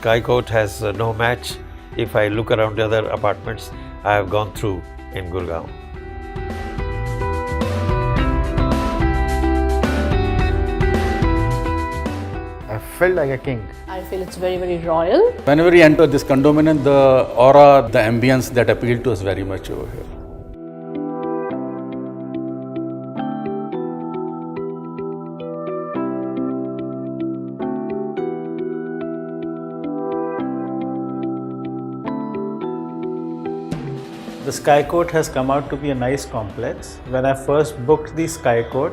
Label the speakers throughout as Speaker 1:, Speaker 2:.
Speaker 1: Sky Court has no match if I look around the other apartments I have gone through in Gurgaon.
Speaker 2: I felt like a king.
Speaker 3: I feel it's very, very royal.
Speaker 4: Whenever we enter this condominium, the aura, the ambience that appealed to us very much over here.
Speaker 5: The Sky Court has come out to be a nice complex. When I first booked the Sky Court,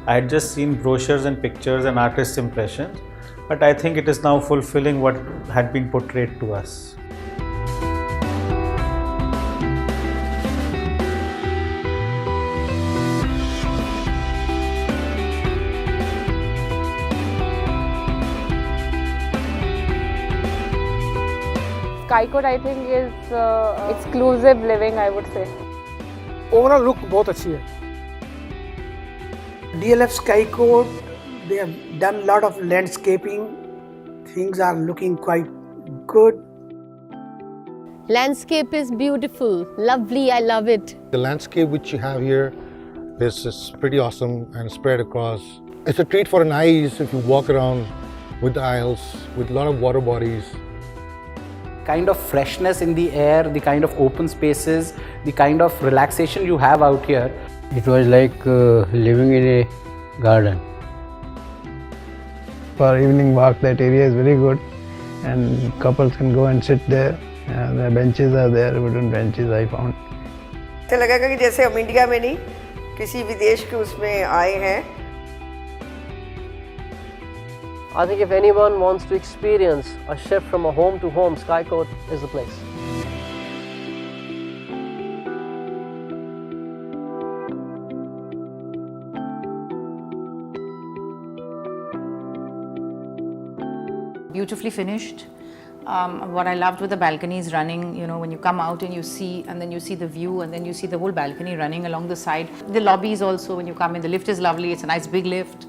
Speaker 5: I had just seen brochures and pictures and artists' impressions, but I think it is now fulfilling what had been portrayed to us.
Speaker 6: Sky Court I think is exclusive living, I would say.
Speaker 7: Overall look बहुत अच्छी है. DLF Sky Court, they have done a lot of landscaping. Things are looking quite good.
Speaker 3: Landscape is beautiful, lovely, I love it.
Speaker 8: The landscape which you have here is pretty awesome and spread across. It's a treat for an eyes if you walk around with the aisles, with a lot of water bodies.
Speaker 2: Kind of freshness in the air, the kind of open spaces, the kind of relaxation you have out here.
Speaker 9: It was like living in a garden.
Speaker 10: For evening walk, that area is very good, and couples can go and sit there. And the benches are there, wooden benches I found.
Speaker 11: ऐसा लगेगा कि जैसे हम India में नहीं, किसी विदेश के उसमें आए हैं.
Speaker 12: I think if anyone wants to experience a shift from a home to home, Sky Court is the place.
Speaker 13: Beautifully finished. What I loved with the balconies running, you know, when you come out and you see, and then you see the view, and then you see the whole balcony running along the side. The lobbies also, when you come in, the lift is lovely. It's a nice big lift.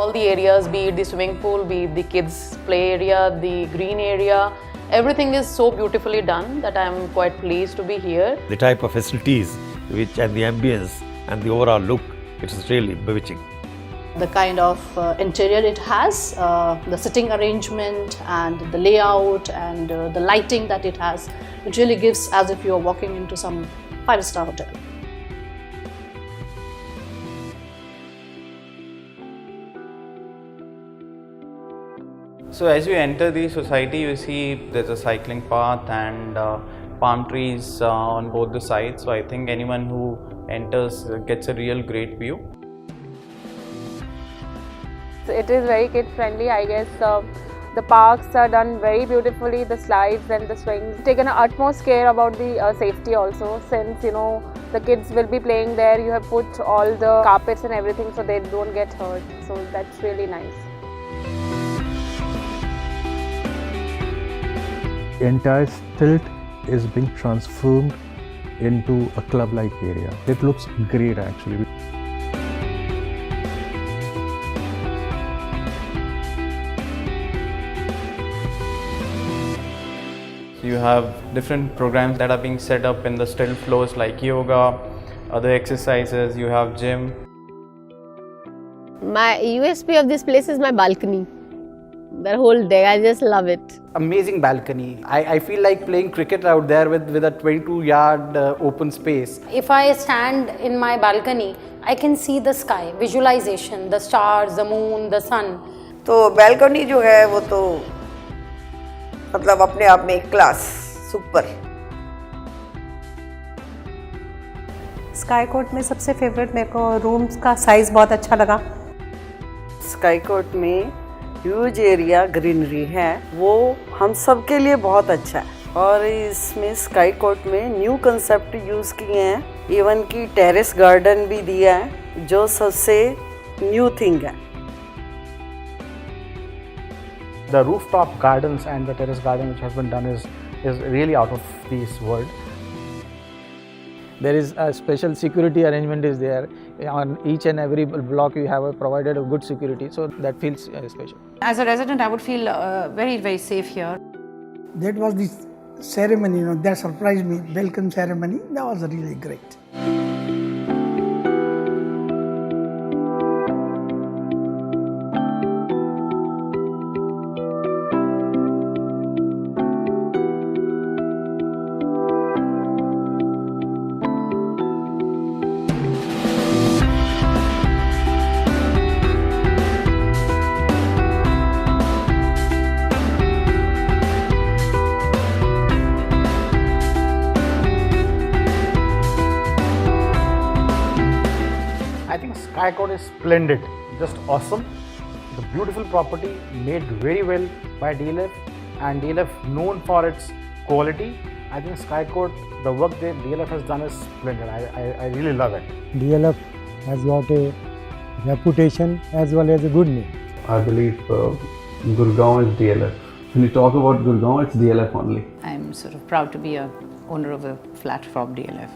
Speaker 13: All the areas, be it the swimming pool, be it the kids' play area, the green area, everything is so beautifully done that I am quite pleased to be here.
Speaker 1: The type of facilities which and the ambience and the overall look, it is really bewitching.
Speaker 3: The kind of interior it has, the sitting arrangement and the layout and the lighting that it has, it really gives as if you are walking into some 5-star hotel.
Speaker 14: So as you enter the society, you see there's a cycling path and palm trees on both the sides. So I think anyone who enters gets a real great view.
Speaker 6: It is very kid friendly, I guess. The parks are done very beautifully, the slides and the swings. Taken utmost care about the safety also, since you know the kids will be playing there. You have put all the carpets and everything so they don't get hurt. So that's really nice.
Speaker 10: The entire stilt is being transformed into a club-like area. It looks great actually.
Speaker 14: So you have different programs that are being set up in the still floors like yoga, other exercises, you have gym.
Speaker 3: My USP of this place is my balcony. The whole day, I just love it.
Speaker 2: Amazing balcony. I feel like playing cricket out there with a 22-yard open space.
Speaker 15: If I stand in my balcony, I can see the sky, visualization, the stars, the moon, the sun.
Speaker 11: तो balcony जो है वो तो मतलब अपने आप में एक क्लास सुपर.
Speaker 16: स्काई कोर्ट में सबसे फेवरेट मेरे को रूम्स का साइज बहुत अच्छा लगा.
Speaker 11: स्काई कोर्ट में ह्यूज एरिया ग्रीनरी है, वो हम सब के लिए बहुत अच्छा है. और इसमें स्काई कोर्ट में न्यू कंसेप्ट यूज़ किए हैं, इवन की टेरेस गार्डन भी दिया है जो सबसे न्यू थिंग है.
Speaker 2: The rooftop gardens and the terrace garden which has been done is really out of this world.
Speaker 17: There is a special security arrangement is there. On each and every block you have provided a good security, so that feels special.
Speaker 13: As a resident, I would feel very, very safe here.
Speaker 7: That was the ceremony, that surprised me. Welcome ceremony, that was really great.
Speaker 18: I think Sky Court is splendid, just awesome. The beautiful property made very well by DLF, and DLF known for its quality. I think Sky Court, the work that DLF has done is splendid. I really love it.
Speaker 19: DLF has got a reputation as well as a good name.
Speaker 20: I believe Gurgaon is DLF. When you talk about Gurgaon, it's DLF only.
Speaker 13: I'm sort of proud to be a owner of a flat from DLF.